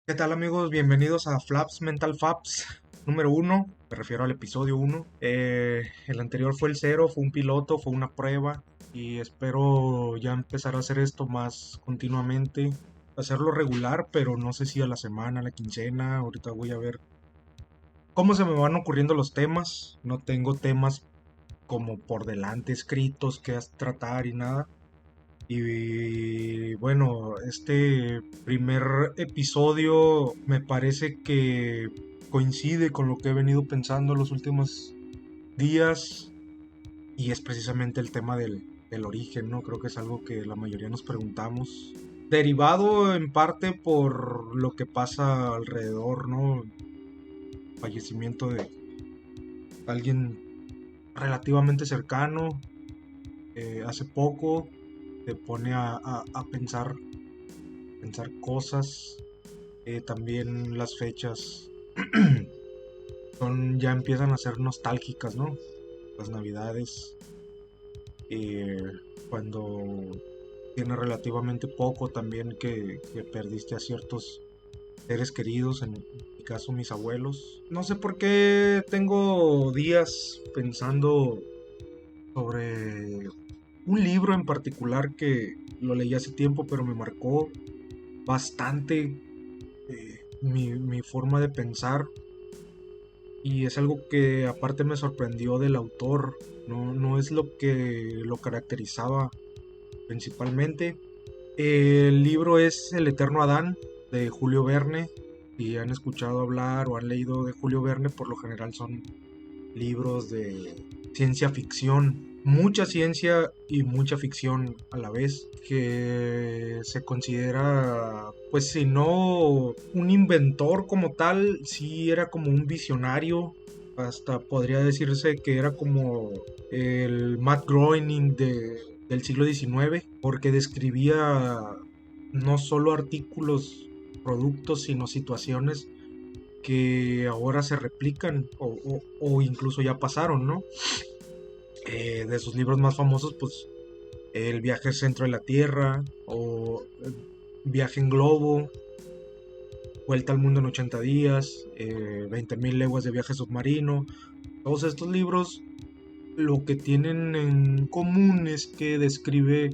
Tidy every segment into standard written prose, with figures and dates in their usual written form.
¿Qué tal amigos? Bienvenidos a Flaps Mental Faps número uno. Me refiero al episodio uno. El anterior fue el cero, fue un piloto, fue una prueba y espero ya empezar a hacer esto más continuamente. Hacerlo regular, pero no sé si a la semana, a la quincena. Ahorita voy a ver cómo se me van ocurriendo los temas. No tengo temas como por delante escritos que tratar y nada. Y bueno, este primer episodio me parece que coincide con lo que he venido pensando los últimos días y es precisamente el tema del origen, ¿no? Creo que es algo que la mayoría nos preguntamos, derivado en parte por lo que pasa alrededor, ¿no? Fallecimiento de alguien relativamente cercano, hace poco, te pone a pensar cosas. También las fechas ya empiezan a ser nostálgicas, ¿no? Las navidades, eh, cuando tiene relativamente poco también que perdiste a ciertos seres queridos, en mi caso mis abuelos. No sé por qué tengo días pensando sobre un libro en particular que lo leí hace tiempo, pero me marcó bastante mi forma de pensar. Y es algo que aparte me sorprendió del autor. No es lo que lo caracterizaba principalmente. El libro es El Eterno Adán de Julio Verne. Si han escuchado hablar o han leído de Julio Verne, por lo general son libros de ciencia ficción, mucha ciencia y mucha ficción a la vez, que se considera, pues si no un inventor como tal, sí era como un visionario. Hasta podría decirse que era como el Matt Groening del siglo XIX, porque describía no solo artículos, productos, sino situaciones que ahora se replican o incluso ya pasaron, ¿no? De sus libros más famosos, pues El viaje al centro de la Tierra o Viaje en globo, Vuelta al mundo en 80 días, 20.000 leguas de viaje submarino. Todos estos libros lo que tienen en común es que describe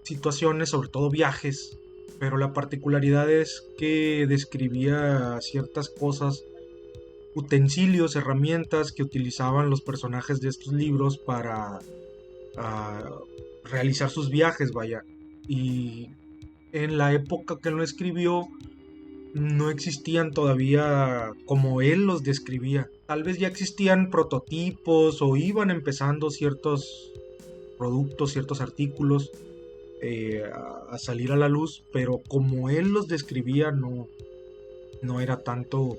situaciones, sobre todo viajes, pero la particularidad es que describía ciertas cosas, utensilios, herramientas que utilizaban los personajes de estos libros para ah, realizar sus viajes, vaya. Y en la época que lo escribió no existían todavía como él los describía. Tal vez ya existían prototipos o iban empezando ciertos productos, ciertos artículos a salir a la luz, pero como él los describía no era tanto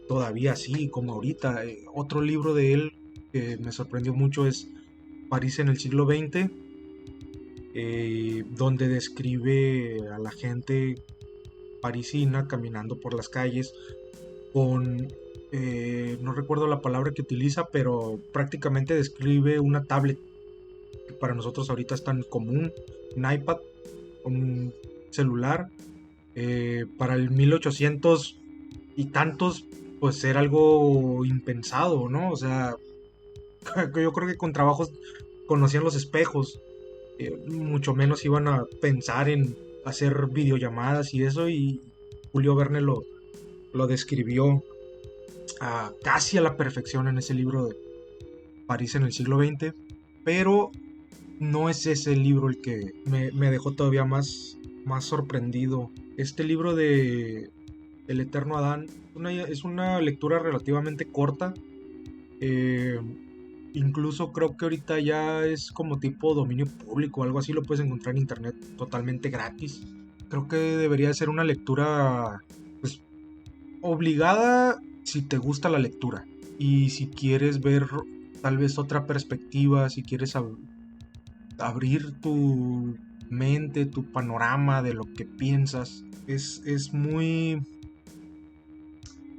todavía así como ahorita. Otro libro de él que me sorprendió mucho es París en el siglo XX, donde describe a la gente parisina caminando por las calles con, no recuerdo la palabra que utiliza, pero prácticamente describe una tablet que para nosotros ahorita es tan común, un iPad, un celular. Para el 1800 y tantos, pues era algo impensado, ¿no? O sea, yo creo que con trabajos conocían los espejos, mucho menos iban a pensar en hacer videollamadas y eso, y Julio Verne lo describió casi a la perfección en ese libro de París en el siglo XX, pero no es ese libro el que me dejó todavía más sorprendido. Este libro de El Eterno Adán es una lectura relativamente corta. eh, Incluso creo que ahorita ya es como tipo dominio público, algo así, lo puedes encontrar en internet totalmente gratis. Creo que debería ser una lectura, pues, obligada si te gusta la lectura. Y si quieres ver tal vez otra perspectiva, si quieres abrir tu mente, tu panorama de lo que piensas, es muy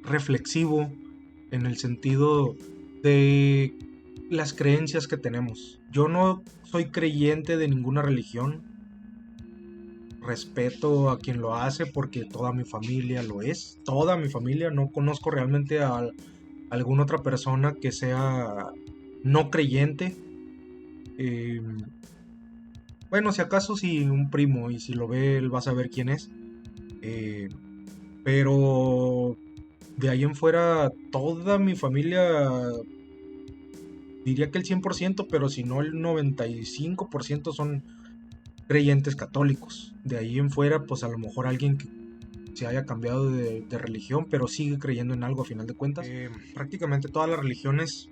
reflexivo en el sentido de las creencias que tenemos. Yo no soy creyente de ninguna religión, respeto a quien lo hace porque toda mi familia lo es, toda mi familia. No conozco realmente a alguna otra persona que sea no creyente. Eh, bueno, si acaso si un primo, y si lo ve él va a saber quién es. Eh, pero de ahí en fuera toda mi familia, diría que el 100%, pero si no el 95% son creyentes católicos. De ahí en fuera, pues a lo mejor alguien que se haya cambiado de religión, pero sigue creyendo en algo a final de cuentas. Prácticamente todas las religiones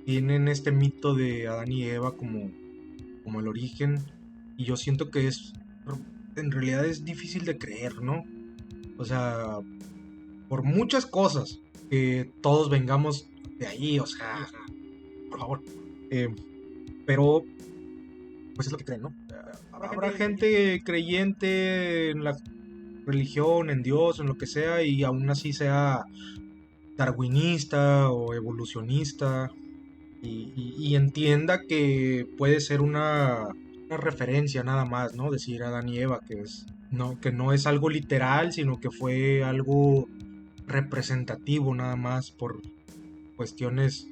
tienen este mito de Adán y Eva como el origen, y yo siento que en realidad es difícil de creer, ¿no? O sea, por muchas cosas, que todos vengamos de ahí, o sea, por favor. Eh, pero, pues es lo que creen, ¿no? Habrá gente creyente en la religión, en Dios, en lo que sea, y aún así sea darwinista o evolucionista, y entienda que puede ser una referencia nada más, ¿no? Decir Adán y Eva, que no es algo literal, sino que fue algo representativo nada más por cuestiones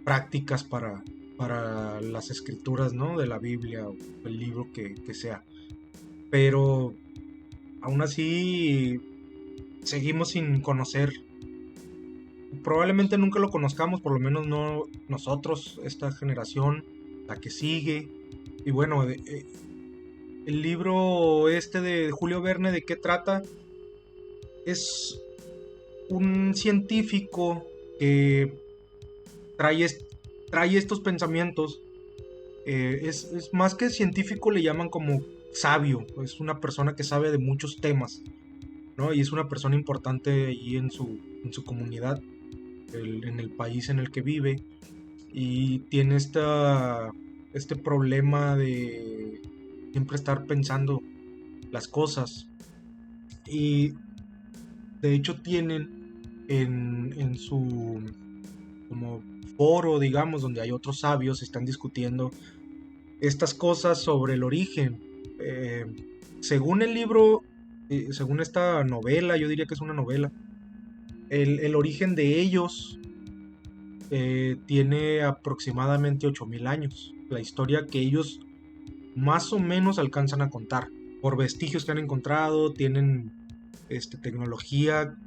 prácticas para las escrituras, ¿no? De la Biblia o el libro que sea. Pero aún así seguimos sin conocer. Probablemente nunca lo conozcamos, por lo menos no nosotros, esta generación, la que sigue. Y bueno, el libro este de Julio Verne, ¿de qué trata? Es un científico que trae, trae estos pensamientos. Es más que científico, le llaman como sabio. Es una persona que sabe de muchos temas, ¿no? Y es una persona importante allí en su comunidad, en el país en el que vive. Y tiene este problema de siempre estar pensando las cosas. Y de hecho tienen en su como foro, digamos, donde hay otros sabios, están discutiendo estas cosas sobre el origen. Eh, Según el libro, según esta novela, yo diría que es una novela, el origen de ellos tiene aproximadamente 8000 años. La historia que ellos más o menos alcanzan a contar. Por vestigios que han encontrado, tienen tecnología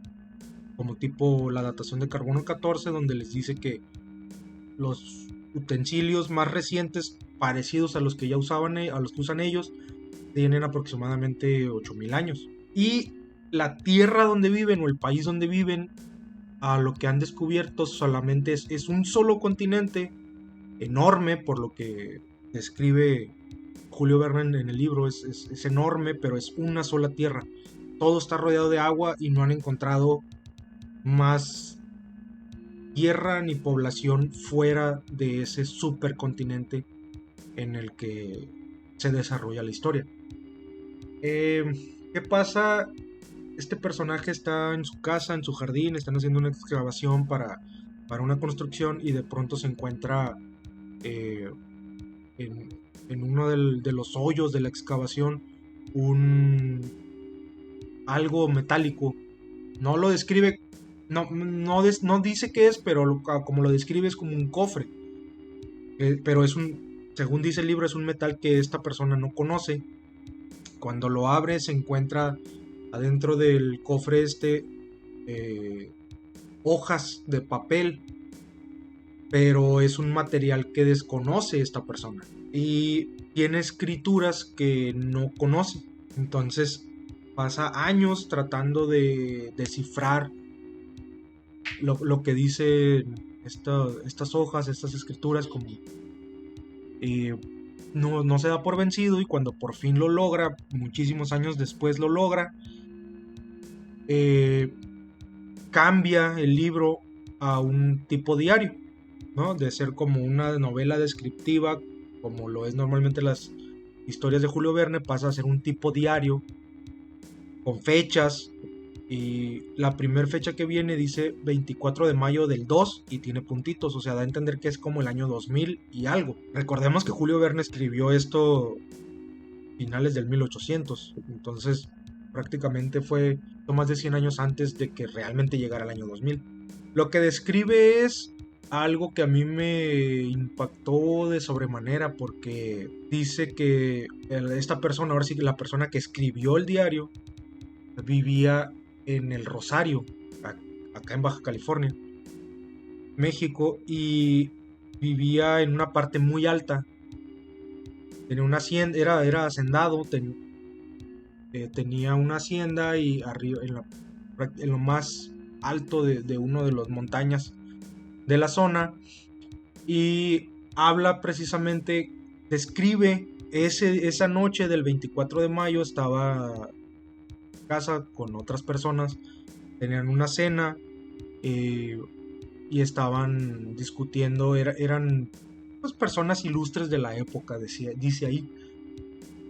como tipo la datación de carbono 14, donde les dice que los utensilios más recientes parecidos a los que ya usaban, a los que usan ellos, tienen aproximadamente 8000 años. Y la tierra donde viven o el país donde viven, a lo que han descubierto solamente es un solo continente enorme, por lo que describe Julio Verne en el libro. Es enorme, pero es una sola tierra. Todo está rodeado de agua y no han encontrado más tierra ni población fuera de ese supercontinente en el que se desarrolla la historia. ¿Qué pasa? Este personaje está en su casa, en su jardín, están haciendo una excavación para una construcción, y de pronto se encuentra eh, en uno de los hoyos de la excavación un algo metálico. No lo describe, no dice qué es, pero como lo describe es como un cofre. Pero según dice el libro, es un metal que esta persona no conoce. Cuando lo abre se encuentra adentro del cofre eh, hojas de papel, pero es un material que desconoce esta persona y tiene escrituras que no conoce. Entonces pasa años tratando de descifrar lo que dicen estas hojas, estas escrituras, como no se da por vencido, y cuando por fin lo logra, muchísimos años después lo logra, eh, cambia el libro a un tipo diario, ¿no? De ser como una novela descriptiva, como lo es normalmente las historias de Julio Verne, pasa a ser un tipo diario con fechas. Y la primera fecha que viene dice 24 de mayo del 2 y tiene puntitos, o sea, da a entender que es como el año 2000 y algo. Recordemos que Julio Verne escribió esto finales del 1800. Entonces prácticamente fue más de 100 años antes de que realmente llegara el año 2000. Lo que describe es algo que a mí me impactó de sobremanera, porque dice que esta persona, ahora sí que la persona que escribió el diario, vivía en el Rosario, acá en Baja California, México, y vivía en una parte muy alta. Tenía una hacienda, era hacendado, tenía una hacienda y arriba, en lo más alto de uno de las montañas de la zona, y habla precisamente, describe esa noche del 24 de mayo, estaba en casa con otras personas, tenían una cena, eh, y estaban discutiendo, eran pues, personas ilustres de la época, dice ahí,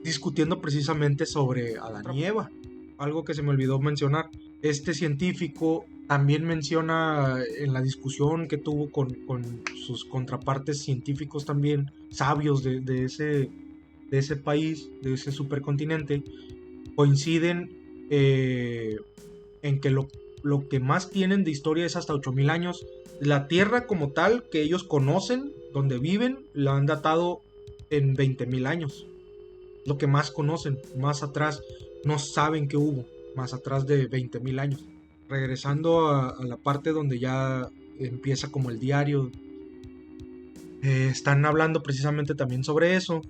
discutiendo precisamente sobre Adán y Eva. Algo que se me olvidó mencionar, este científico también menciona en la discusión que tuvo con sus contrapartes científicos también, sabios de ese país, de ese supercontinente, coinciden en que lo que más tienen de historia es hasta 8000 años. La Tierra como tal, que ellos conocen, donde viven, la han datado en 20.000 años. Lo que más conocen, más atrás no saben qué hubo, más atrás de 20.000 años. Regresando a la parte donde ya empieza como el diario, están hablando precisamente también sobre eso,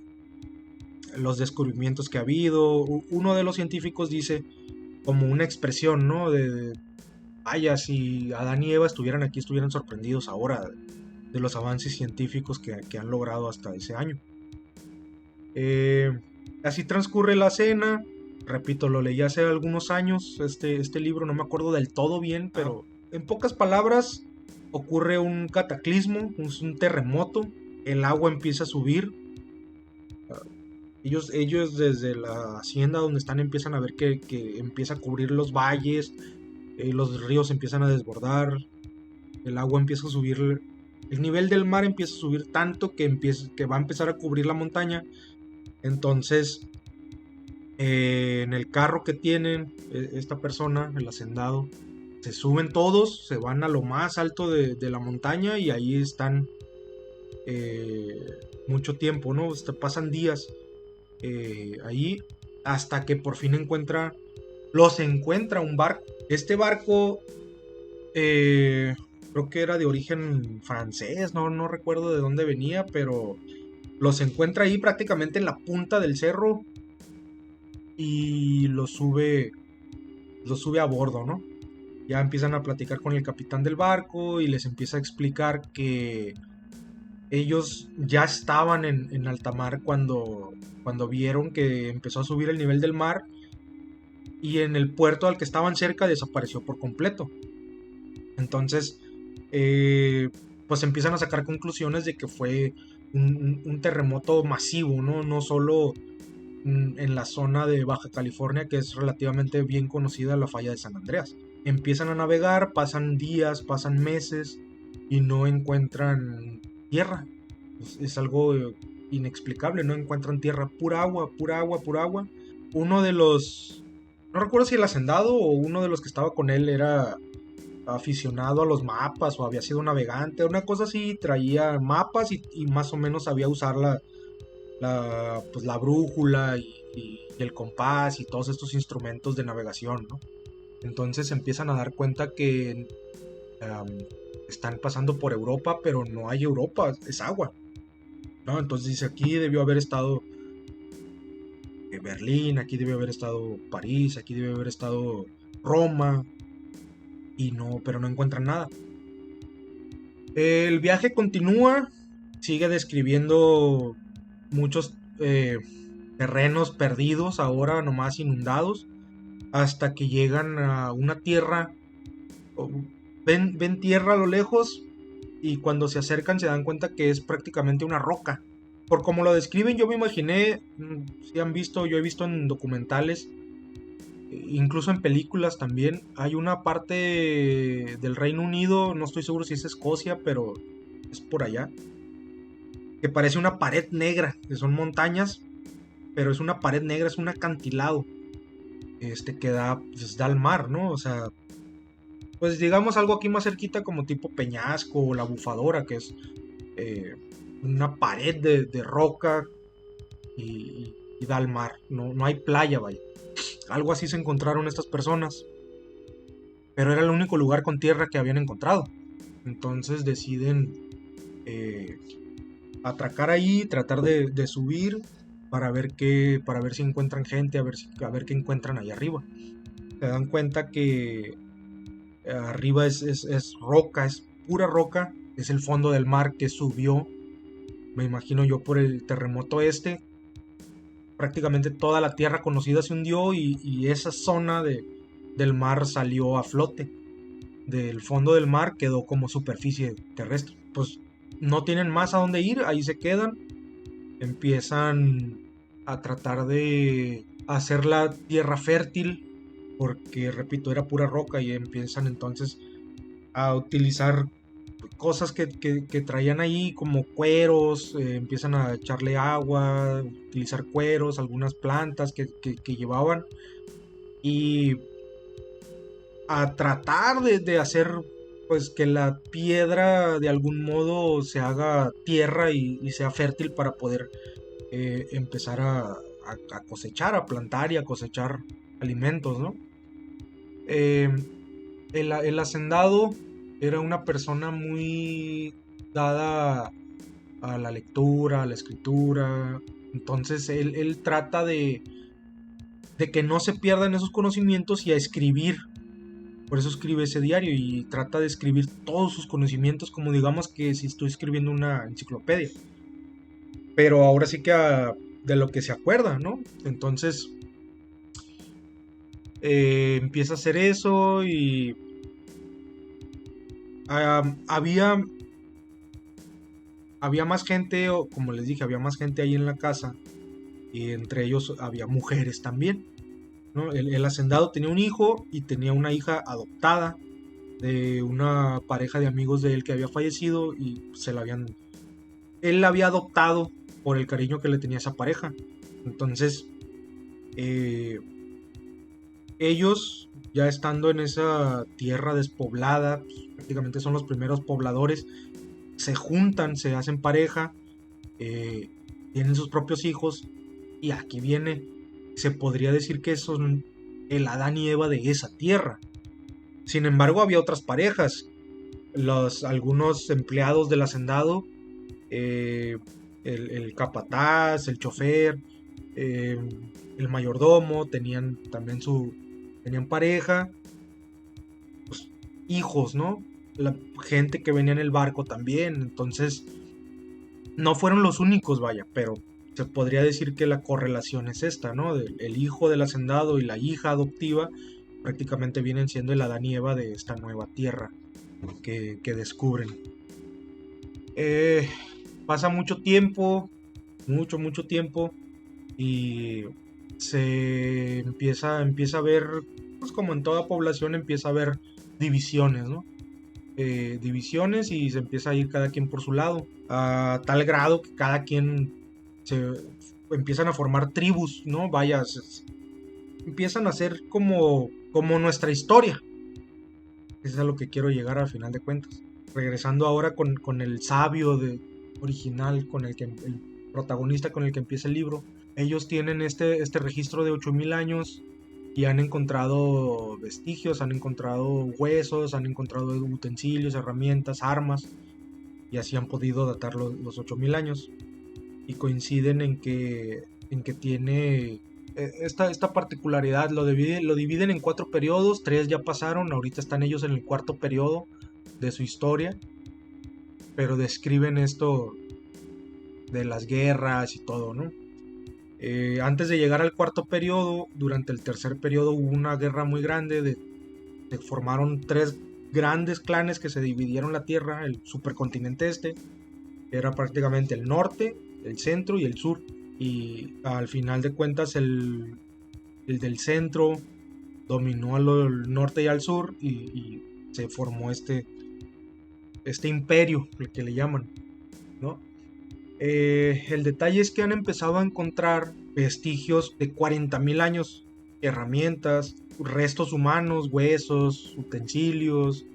los descubrimientos que ha habido. Uno de los científicos dice como una expresión, ¿no? Vaya, si Adán y Eva estuvieran aquí, estuvieran sorprendidos ahora de los avances científicos que han logrado hasta ese año. Así transcurre la cena. Repito, lo leí hace algunos años. Este libro no me acuerdo del todo bien, pero en pocas palabras ocurre un cataclismo, un terremoto. El agua empieza a subir. Ellos desde la hacienda donde están empiezan a ver que empieza a cubrir los valles, los ríos empiezan a desbordar, el agua empieza a subir, el nivel del mar empieza a subir tanto que va a empezar a cubrir la montaña. Entonces, en el carro que tienen esta persona, el hacendado, se suben todos, se van a lo más alto de la montaña y ahí están mucho tiempo, ¿no? Pasan días ahí hasta que por fin los encuentra un barco. Este barco creo que era de origen francés, no recuerdo de dónde venía, pero los encuentra ahí prácticamente en la punta del cerro y los sube a bordo, ¿no? Ya empiezan a platicar con el capitán del barco y les empieza a explicar que ellos ya estaban en alta mar cuando vieron que empezó a subir el nivel del mar, y en el puerto al que estaban cerca desapareció por completo. Entonces, pues empiezan a sacar conclusiones de que fue un terremoto masivo, ¿no? No solo en la zona de Baja California, que es relativamente bien conocida la falla de San Andreas. Empiezan a navegar, pasan días, pasan meses y no encuentran tierra. Es algo inexplicable, no encuentran tierra, pura agua, pura agua, pura agua. Uno de los, no recuerdo si el hacendado o uno de los que estaba con él era aficionado a los mapas o había sido navegante, una cosa así, traía mapas y más o menos sabía usar pues la brújula y el compás y todos estos instrumentos de navegación, ¿no? Entonces empiezan a dar cuenta que están pasando por Europa, pero no hay Europa, es agua, ¿no? Entonces dice, aquí debió haber estado Berlín, aquí debió haber estado París, aquí debió haber estado Roma, pero no encuentran nada. El viaje continúa, sigue describiendo muchos terrenos perdidos, ahora nomás inundados, hasta que llegan a una tierra. Ven tierra a lo lejos y cuando se acercan se dan cuenta que es prácticamente una roca. Por como lo describen, yo me imaginé, si han visto, yo he visto en documentales, incluso en películas también, hay una parte del Reino Unido, no estoy seguro si es Escocia, pero es por allá, que parece una pared negra, que son montañas, pero es una pared negra, es un acantilado, que da, pues, da al mar, ¿no? O sea, pues digamos algo aquí más cerquita como tipo Peñasco o La Bufadora, que es eh, una pared de roca y da al mar, no, no hay playa, vaya. Algo así se encontraron estas personas, pero era el único lugar con tierra que habían encontrado. Entonces deciden eh, atracar ahí, tratar de subir para ver si encuentran gente, a ver qué encuentran ahí arriba. Se dan cuenta que arriba es roca, es pura roca, es el fondo del mar que subió, me imagino yo, por el terremoto este. Prácticamente toda la tierra conocida se hundió y esa zona del mar salió a flote. Del fondo del mar quedó como superficie terrestre. Pues no tienen más a dónde ir, ahí se quedan. Empiezan a tratar de hacer la tierra fértil, porque repito, era pura roca, y empiezan entonces a utilizar cosas que traían ahí como cueros, empiezan a echarle agua, utilizar cueros, algunas plantas que llevaban y a tratar de hacer pues que la piedra de algún modo se haga tierra y sea fértil para poder empezar a cosechar, a plantar y a cosechar alimentos, ¿no? Eh, el hacendado era una persona muy dada a la lectura, a la escritura. Entonces él trata de que no se pierdan esos conocimientos y a escribir. Por eso escribe ese diario y trata de escribir todos sus conocimientos como digamos que si estoy escribiendo una enciclopedia. Pero ahora sí que de lo que se acuerda, ¿no? Entonces empieza a hacer eso y había más gente, o como les dije, había más gente ahí en la casa, y entre ellos había mujeres también, ¿no? El hacendado tenía un hijo y tenía una hija adoptada de una pareja de amigos de él que había fallecido y él la había adoptado por el cariño que le tenía a esa pareja. Entonces, eh, ellos, ya estando en esa tierra despoblada, pues, prácticamente son los primeros pobladores, se juntan, se hacen pareja, eh, tienen sus propios hijos, y aquí viene, se podría decir que son el Adán y Eva de esa tierra. Sin embargo, había otras parejas, algunos empleados del hacendado, eh, el capataz, el chofer, eh, el mayordomo, tenían pareja, pues, hijos, ¿no? La gente que venía en el barco también, entonces no fueron los únicos, vaya, pero se podría decir que la correlación es esta, ¿no? El hijo del hacendado y la hija adoptiva prácticamente vienen siendo el Adán y Eva de esta nueva tierra que descubren. Eh, Pasa mucho tiempo, mucho tiempo, y empieza a ver, pues como en toda población empieza a haber divisiones, ¿no? Divisiones y se empieza a ir cada quien por su lado, a tal grado que cada quien se empiezan a formar tribus, ¿no? Vaya, empiezan a ser como nuestra historia. Eso es a lo que quiero llegar al final de cuentas. Regresando ahora con el sabio original, con el protagonista con el que empieza el libro. Ellos tienen este registro de 8000 años y han encontrado vestigios, han encontrado huesos, han encontrado utensilios, herramientas, armas, y así han podido datar los 8000 años. Y coinciden en que tiene esta particularidad. Lo dividen en 4 periodos, 3 ya pasaron, ahorita están ellos en el cuarto periodo de su historia, pero describen esto de las guerras y todo, ¿no? Antes de llegar al cuarto periodo, durante el tercer periodo hubo una guerra muy grande, se formaron 3 grandes clanes que se dividieron la tierra, el supercontinente este, era prácticamente el norte, el centro y el sur, y al final de cuentas el del centro dominó al norte y al sur, y se formó este imperio, el que le llaman, ¿no? El detalle es que han empezado a encontrar vestigios de 40.000 años, herramientas, restos humanos, huesos, utensilios,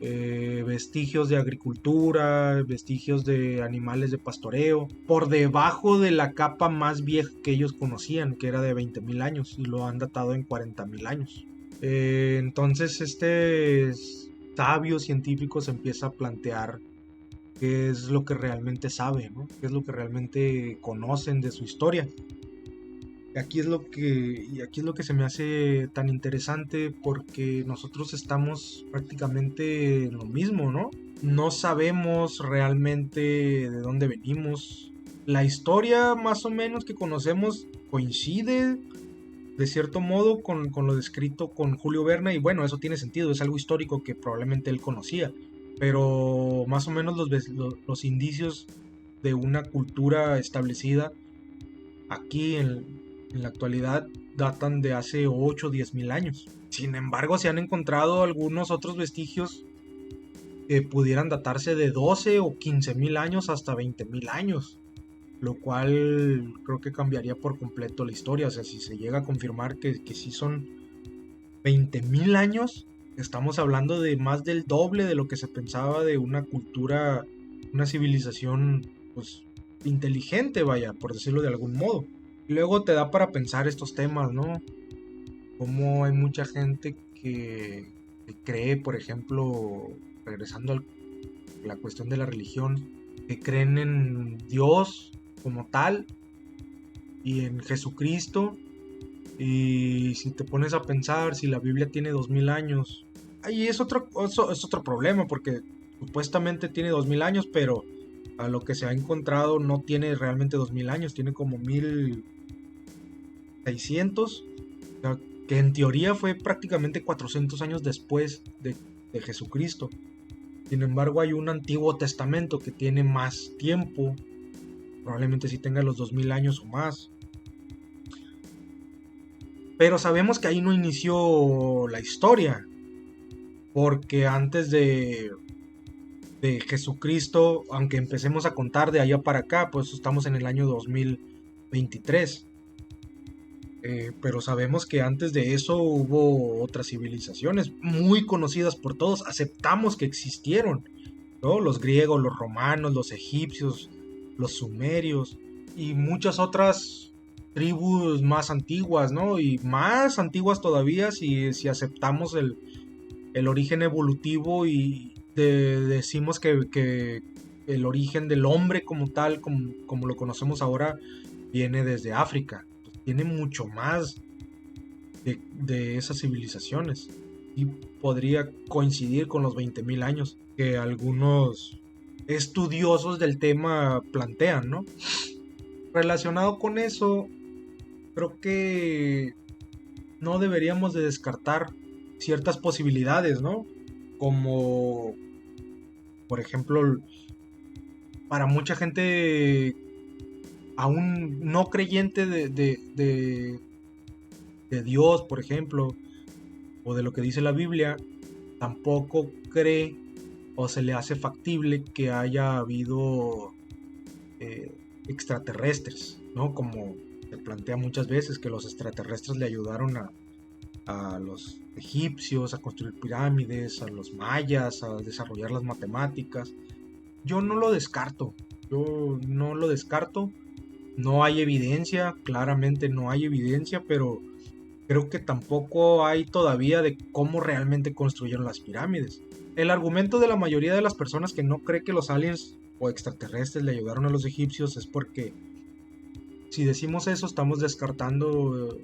vestigios de agricultura, vestigios de animales de pastoreo, por debajo de la capa más vieja que ellos conocían, que era de 20.000 años, y lo han datado en 40.000 años. Entonces este sabio científico se empieza a plantear qué es lo que realmente sabe, ¿no? Qué es lo que realmente conocen de su historia. Y aquí es lo que se me hace tan interesante, porque nosotros estamos prácticamente en lo mismo, ¿no? No sabemos realmente de dónde venimos. La historia más o menos que conocemos coincide de cierto modo con lo descrito con Julio Verne, y bueno, eso tiene sentido, es algo histórico que probablemente él conocía, pero más o menos los indicios de una cultura establecida aquí en la actualidad datan de hace 8 o 10 mil años. Sin embargo, se han encontrado algunos otros vestigios que pudieran datarse de 12 o 15 mil años hasta 20 mil años, lo cual creo que cambiaría por completo la historia. O sea, si se llega a confirmar que sí son 20.000 años, estamos hablando de más del doble de lo que se pensaba de una cultura, una civilización, pues, inteligente, vaya, por decirlo de algún modo. Y luego te da para pensar estos temas, ¿no? Como hay mucha gente que cree, por ejemplo, regresando a la cuestión de la religión, que creen en Dios como tal y en Jesucristo. Y si te pones a pensar, si la Biblia tiene 2000 años, ahí es otro problema, porque supuestamente tiene 2000 años, pero a lo que se ha encontrado no tiene realmente 2000 años, tiene como 1600, o sea, que en teoría fue prácticamente 400 años después de Jesucristo. Sin embargo, hay un Antiguo Testamento que tiene más tiempo, probablemente sí tenga los 2000 años o más. Pero sabemos que ahí no inició la historia, porque antes de Jesucristo, aunque empecemos a contar de allá para acá, pues estamos en el año 2023. Pero sabemos que antes de eso hubo otras civilizaciones muy conocidas por todos, aceptamos que existieron, ¿no? Los griegos, los romanos, los egipcios, los sumerios y muchas otras tribus más antiguas, ¿no? Y más antiguas todavía si aceptamos el origen evolutivo y decimos que el origen del hombre como tal, como lo conocemos ahora, viene desde África. Pues tiene mucho más de esas civilizaciones y podría coincidir con los 20.000 años que algunos estudiosos del tema plantean, ¿no? Relacionado con eso, creo que no deberíamos de descartar ciertas posibilidades, ¿no? Como, por ejemplo, para mucha gente aún no creyente de Dios, por ejemplo, o de lo que dice la Biblia, tampoco cree o se le hace factible que haya habido extraterrestres, ¿no? Como se plantea muchas veces que los extraterrestres le ayudaron a los egipcios a construir pirámides, a los mayas a desarrollar las matemáticas. Yo no lo descarto, yo no lo descarto. No hay evidencia, claramente no hay evidencia, pero creo que tampoco hay todavía de cómo realmente construyeron las pirámides. El argumento de la mayoría de las personas que no cree que los aliens o extraterrestres le ayudaron a los egipcios es porque si decimos eso estamos descartando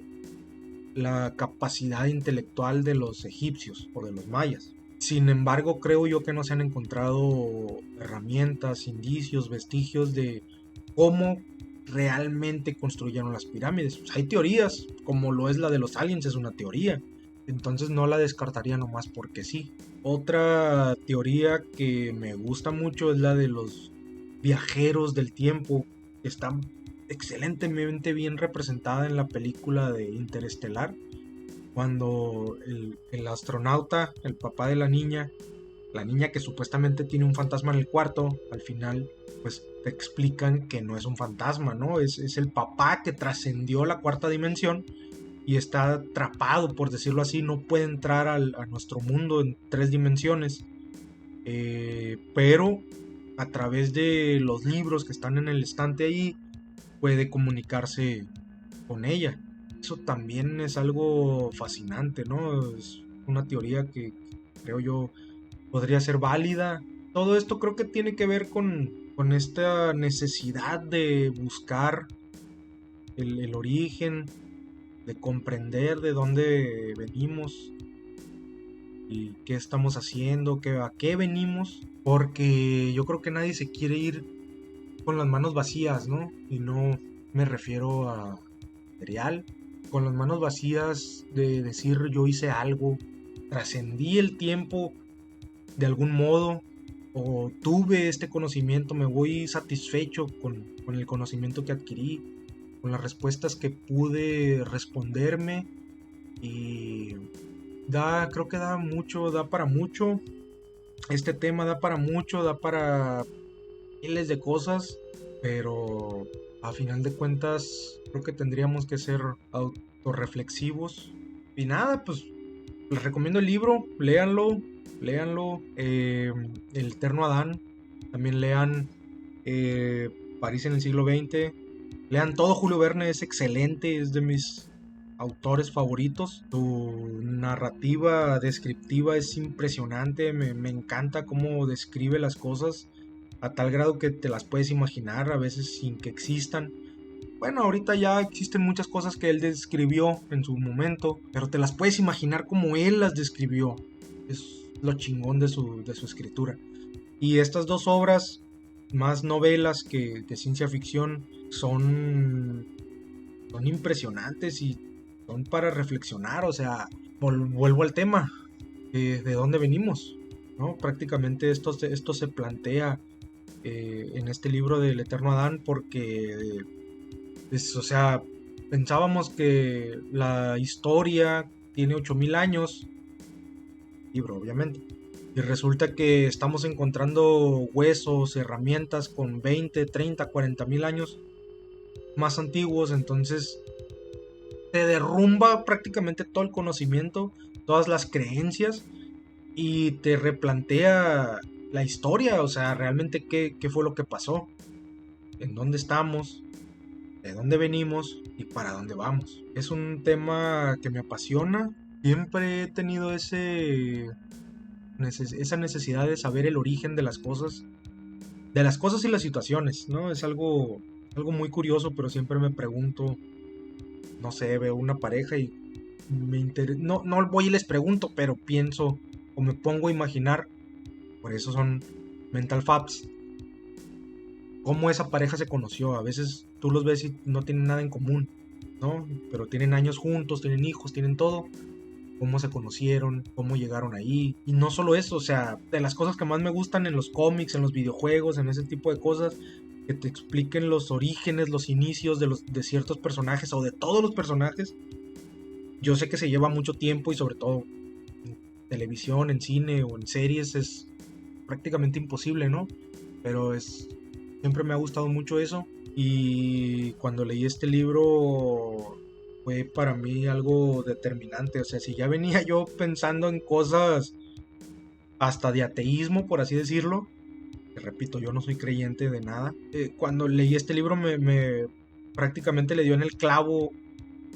la capacidad intelectual de los egipcios o de los mayas. Sin embargo, creo yo que no se han encontrado herramientas, indicios, vestigios de cómo realmente construyeron las pirámides. Pues hay teorías, como lo es la de los aliens, es una teoría. Entonces no la descartaría nomás porque sí. Otra teoría que me gusta mucho es la de los viajeros del tiempo, que están excelentemente bien representada en la película de Interestelar, cuando el astronauta, el papá de la niña, La niña que supuestamente tiene un fantasma en el cuarto, al final pues te explican que no es un fantasma, ¿no? Es el papá que trascendió la cuarta dimensión y está atrapado, por decirlo así, no puede entrar a nuestro mundo en 3 dimensiones. Pero a través de los libros que están en el estante ahí, puede comunicarse con ella. Eso también es algo fascinante, ¿no? Es una teoría que creo yo podría ser válida. Todo esto creo que tiene que ver con esta necesidad de buscar el origen, de comprender de dónde venimos y qué estamos haciendo, a qué venimos, porque yo creo que nadie se quiere ir con las manos vacías, ¿no? Y no me refiero a material, con las manos vacías de decir yo hice algo, trascendí el tiempo de algún modo, o tuve este conocimiento, me voy satisfecho con el conocimiento que adquirí, con las respuestas que pude responderme, y creo que da mucho, da para mucho. Este tema da para mucho, da para miles de cosas, pero a final de cuentas creo que tendríamos que ser autorreflexivos. Y nada, pues les recomiendo el libro, léanlo, léanlo. El Eterno Adán, también lean eh, París en el siglo XX, lean todo Julio Verne, es excelente, es de mis autores favoritos. Su narrativa descriptiva es impresionante, me encanta cómo describe las cosas a tal grado que te las puedes imaginar a veces sin que existan. Bueno, ahorita ya existen muchas cosas que él describió en su momento, pero te las puedes imaginar como él las describió. Es lo chingón de su escritura. Y estas dos obras, más novelas que ciencia ficción, son impresionantes y son para reflexionar. O sea, vuelvo al tema, de dónde venimos, ¿no? Prácticamente esto se plantea en este libro del Eterno Adán, porque o sea, pensábamos que la historia tiene 8000 años, libro obviamente, y resulta que estamos encontrando huesos, herramientas con 20, 30, 40 mil años más antiguos. Entonces te derrumba prácticamente todo el conocimiento, todas las creencias, y te replantea la historia. O sea, realmente qué fue lo que pasó, en dónde estamos, de dónde venimos y para dónde vamos. Es un tema que me apasiona. Siempre he tenido esa necesidad de saber el origen de las cosas y las situaciones, ¿no? Es algo muy curioso, pero siempre me pregunto, no sé, veo una pareja y no voy y les pregunto, pero pienso o me pongo a imaginar, por eso son mental faps, cómo esa pareja se conoció. A veces tú los ves y no tienen nada en común, ¿no? Pero tienen años juntos, tienen hijos, tienen todo. Cómo se conocieron, cómo llegaron ahí. Y no solo eso, o sea, de las cosas que más me gustan en los cómics, en los videojuegos, en ese tipo de cosas, que te expliquen los orígenes, los inicios de ciertos personajes o de todos los personajes. Yo sé que se lleva mucho tiempo, y sobre todo en televisión, en cine o en series es prácticamente imposible, ¿no? Pero siempre me ha gustado mucho eso, y cuando leí este libro fue para mí algo determinante. O sea, si ya venía yo pensando en cosas hasta de ateísmo, por así decirlo, que repito, yo no soy creyente de nada, cuando leí este libro me prácticamente le dio en el clavo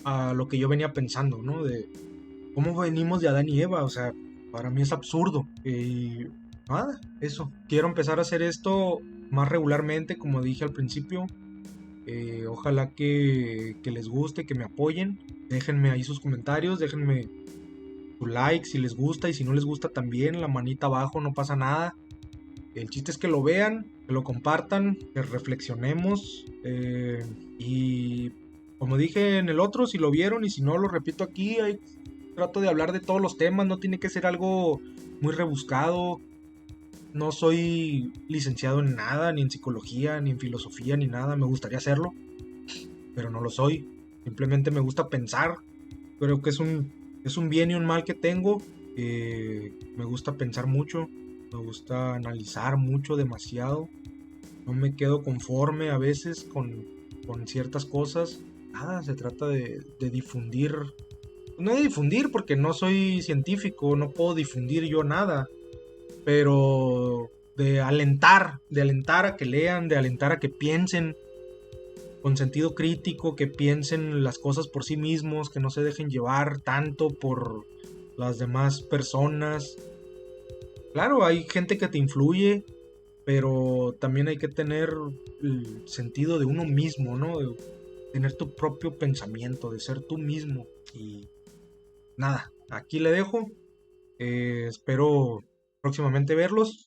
a lo que yo venía pensando, ¿no? De cómo venimos de Adán y Eva. O sea, para mí es absurdo. Y nada, eso. Quiero empezar a hacer esto más regularmente, como dije al principio. Ojalá que les guste, que me apoyen. Déjenme ahí sus comentarios, déjenme su like si les gusta, y si no les gusta también, la manita abajo, no pasa nada. El chiste es que lo vean, que lo compartan, que reflexionemos. Y como dije en el otro, si lo vieron, y si no, lo repito aquí, trato de hablar de todos los temas, no tiene que ser algo muy rebuscado. No soy licenciado en nada, ni en psicología, ni en filosofía, ni nada. Me gustaría hacerlo, pero no lo soy. Simplemente me gusta pensar. Creo que es un bien y un mal que tengo. Me gusta pensar mucho. Me gusta analizar mucho, demasiado. No me quedo conforme a veces con ciertas cosas. Nada, se trata de difundir. No de difundir porque no soy científico, no puedo difundir yo nada, pero de alentar a que lean, de alentar a que piensen con sentido crítico, que piensen las cosas por sí mismos, que no se dejen llevar tanto por las demás personas. Claro, hay gente que te influye, pero también hay que tener el sentido de uno mismo, ¿no? De tener tu propio pensamiento, de ser tú mismo. Y nada, aquí le dejo. Espero próximamente verlos.